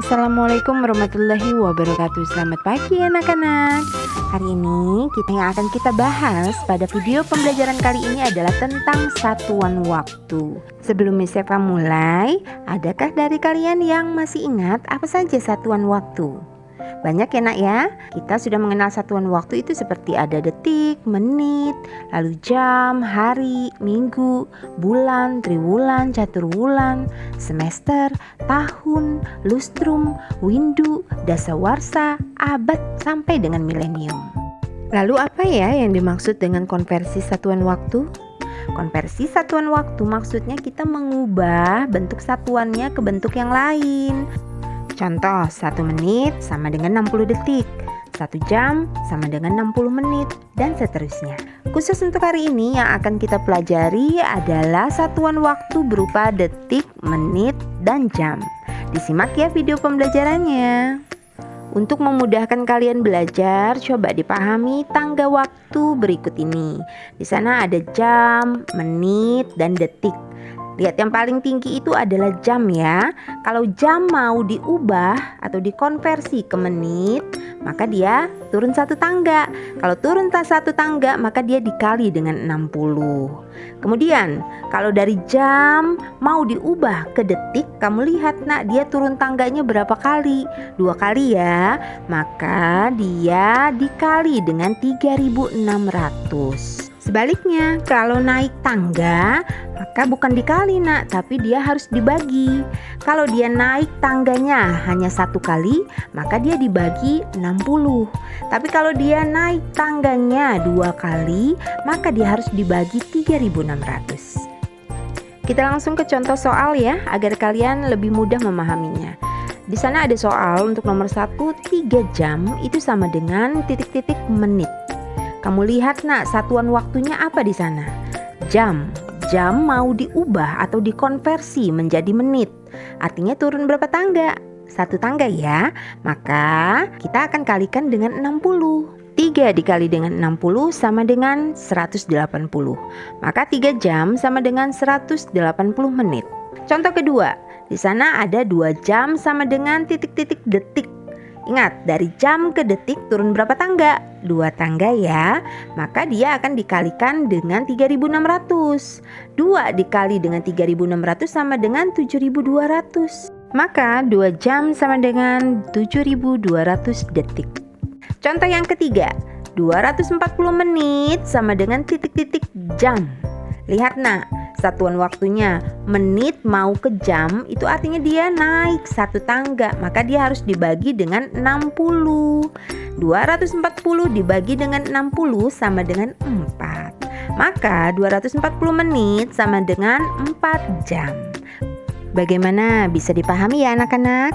Assalamualaikum warahmatullahi wabarakatuh. Selamat pagi anak-anak. Hari ini yang akan kita bahas pada video pembelajaran kali ini adalah tentang satuan waktu. Sebelum Miss Eva mulai, adakah dari kalian yang masih ingat apa saja satuan waktu? Banyak ya nak ya. Kita sudah mengenal satuan waktu itu seperti ada detik, menit, lalu jam, hari, minggu, bulan, triwulan, caturwulan, semester, tahun, lustrum, windu, dasawarsa, abad, sampai dengan milenium. Lalu apa ya yang dimaksud dengan konversi satuan waktu? Konversi satuan waktu maksudnya kita mengubah bentuk satuannya ke bentuk yang lain. Contoh, 1 menit sama dengan 60 detik, 1 jam sama dengan 60 menit, dan seterusnya. Khusus untuk hari ini yang akan kita pelajari adalah satuan waktu berupa detik, menit, dan jam. Disimak ya video pembelajarannya. Untuk memudahkan kalian belajar, coba dipahami tangga waktu berikut ini. Di sana ada jam, menit, dan detik. Lihat yang paling tinggi itu adalah jam ya. Kalau jam mau diubah atau dikonversi ke menit, maka dia turun 1 tangga. Kalau turun 1 tangga, maka dia dikali dengan 60. Kemudian kalau dari jam mau diubah ke detik, kamu lihat nak, dia turun tangganya berapa kali? 2 kali ya. Maka dia dikali dengan 3600. Sebaliknya, kalau naik tangga, maka bukan dikali nak, tapi dia harus dibagi. Kalau dia naik tangganya hanya 1 kali, maka dia dibagi 60. Tapi kalau dia naik tangganya 2 kali, maka dia harus dibagi 3600. Kita langsung ke contoh soal ya, agar kalian lebih mudah memahaminya. Di sana ada soal untuk nomor 1, 3 jam itu sama dengan titik-titik menit. Kamu lihat nak, satuan waktunya apa di sana? Jam. Jam mau diubah atau dikonversi menjadi menit. Artinya turun berapa tangga? 1 tangga ya. Maka kita akan kalikan dengan 60. 3 dikali dengan 60 sama dengan 180. Maka 3 jam sama dengan 180 menit. Contoh kedua, di sana ada 2 jam sama dengan titik-titik detik. Ingat, dari jam ke detik turun berapa tangga? 2 tangga ya. Maka dia akan dikalikan dengan 3600. 2 dikali dengan 3600 sama dengan 7200. Maka 2 jam sama dengan 7200 detik. Contoh yang ketiga, 240 menit sama dengan titik-titik jam. Lihat nak, satuan waktunya menit mau ke jam, itu artinya dia naik 1 tangga, maka dia harus dibagi dengan 60. 240 dibagi dengan 60 sama dengan 4. Maka 240 menit sama dengan 4 jam. Bagaimana, bisa dipahami ya anak-anak?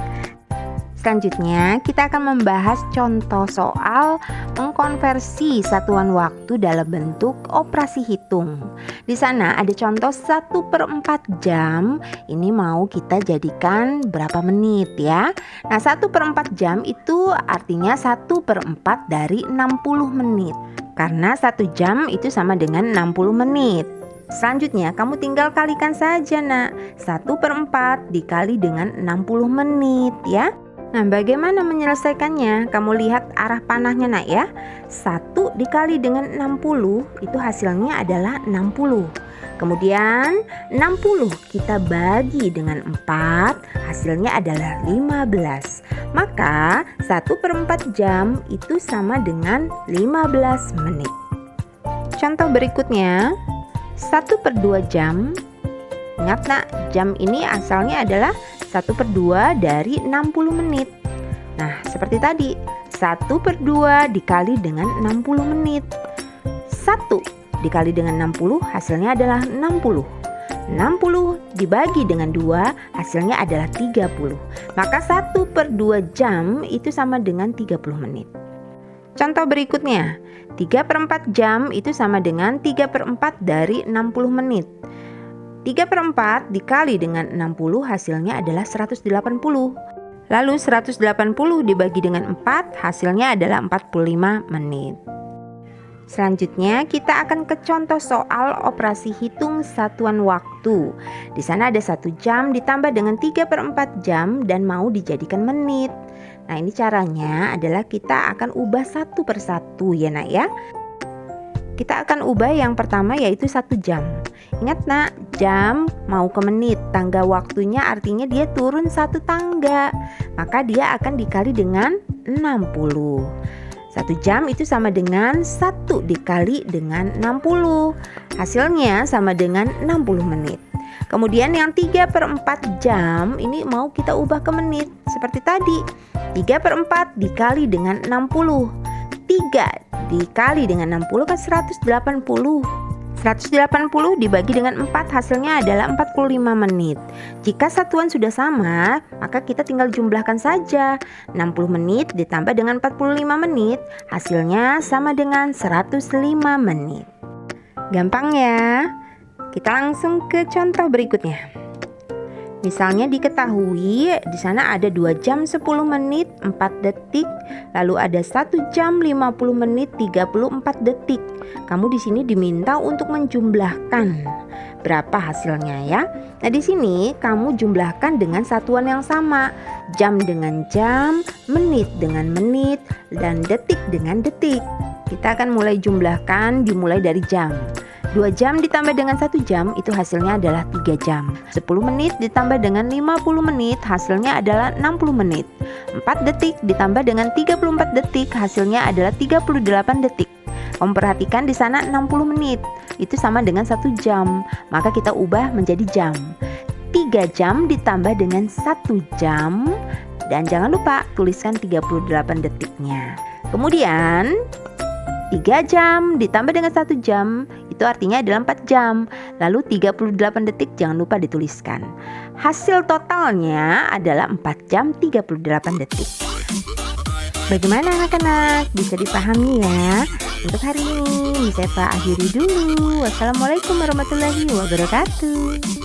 Selanjutnya kita akan membahas contoh soal mengkonversi satuan waktu dalam bentuk operasi hitung. Di sana ada contoh 1/4 jam. Ini mau kita jadikan berapa menit ya. Nah 1/4 jam itu artinya 1/4 dari 60 menit. Karena 1 jam itu sama dengan 60 menit. Selanjutnya kamu tinggal kalikan saja nak. 1/4 dikali dengan 60 menit ya. Nah, bagaimana menyelesaikannya? Kamu lihat arah panahnya nak ya. 1 dikali dengan 60 itu hasilnya adalah 60. Kemudian 60 kita bagi dengan 4, hasilnya adalah 15. Maka 1/4 jam itu sama dengan 15 menit. Contoh berikutnya, 1/2 jam. Ingat nak, jam ini asalnya adalah 1/2 dari 60 menit. Nah, seperti tadi, 1/2 dikali dengan 60 menit. 1 dikali dengan 60 hasilnya adalah 60. 60 dibagi dengan 2 hasilnya adalah 30. Maka 1/2 jam itu sama dengan 30 menit. Contoh berikutnya, 3/4 jam itu sama dengan 3/4 dari 60 menit. 3/4 dikali dengan 60 hasilnya adalah 180. Lalu 180 dibagi dengan 4 hasilnya adalah 45 menit. Selanjutnya kita akan ke contoh soal operasi hitung satuan waktu. Di sana ada 1 jam ditambah dengan 3/4 jam dan mau dijadikan menit. Nah, ini caranya adalah kita akan ubah satu persatu ya nak ya. Kita akan ubah yang pertama yaitu 1 jam. Ingat nak, jam mau ke menit, tangga waktunya artinya dia turun 1 tangga. Maka dia akan dikali dengan 60. 1 jam itu sama dengan 1 dikali dengan 60. Hasilnya sama dengan 60 menit. Kemudian yang 3/4 jam ini mau kita ubah ke menit. Seperti tadi, 3/4 dikali dengan 60. 3 dikali dengan 60 kan 180. 180 dibagi dengan 4 hasilnya adalah 45 menit. Jika satuan sudah sama, maka kita tinggal jumlahkan saja. 60 menit ditambah dengan 45 menit, hasilnya sama dengan 105 menit. Gampang ya? Kita langsung ke contoh berikutnya. Misalnya diketahui di sana ada 2 jam 10 menit 4 detik, lalu ada 1 jam 50 menit 34 detik. Kamu di sini diminta untuk menjumlahkan berapa hasilnya ya. Nah, di sini kamu jumlahkan dengan satuan yang sama. Jam dengan jam, menit dengan menit, dan detik dengan detik. Kita akan mulai jumlahkan dimulai dari jam. 2 jam ditambah dengan 1 jam itu hasilnya adalah 3 jam. 10 menit ditambah dengan 50 menit hasilnya adalah 60 menit. 4 detik ditambah dengan 34 detik hasilnya adalah 38 detik. Kamu perhatikan di sana 60 menit itu sama dengan 1 jam. Maka kita ubah menjadi jam. 3 jam ditambah dengan 1 jam. Dan jangan lupa tuliskan 38 detiknya. Kemudian 3 jam ditambah dengan 1 jam itu artinya adalah 4 jam. Lalu 38 detik jangan lupa dituliskan. Hasil totalnya adalah 4 jam 38 detik. Bagaimana anak-anak? Bisa dipahami ya? Untuk hari ini bisa Pak akhiri dulu. Wassalamualaikum warahmatullahi wabarakatuh.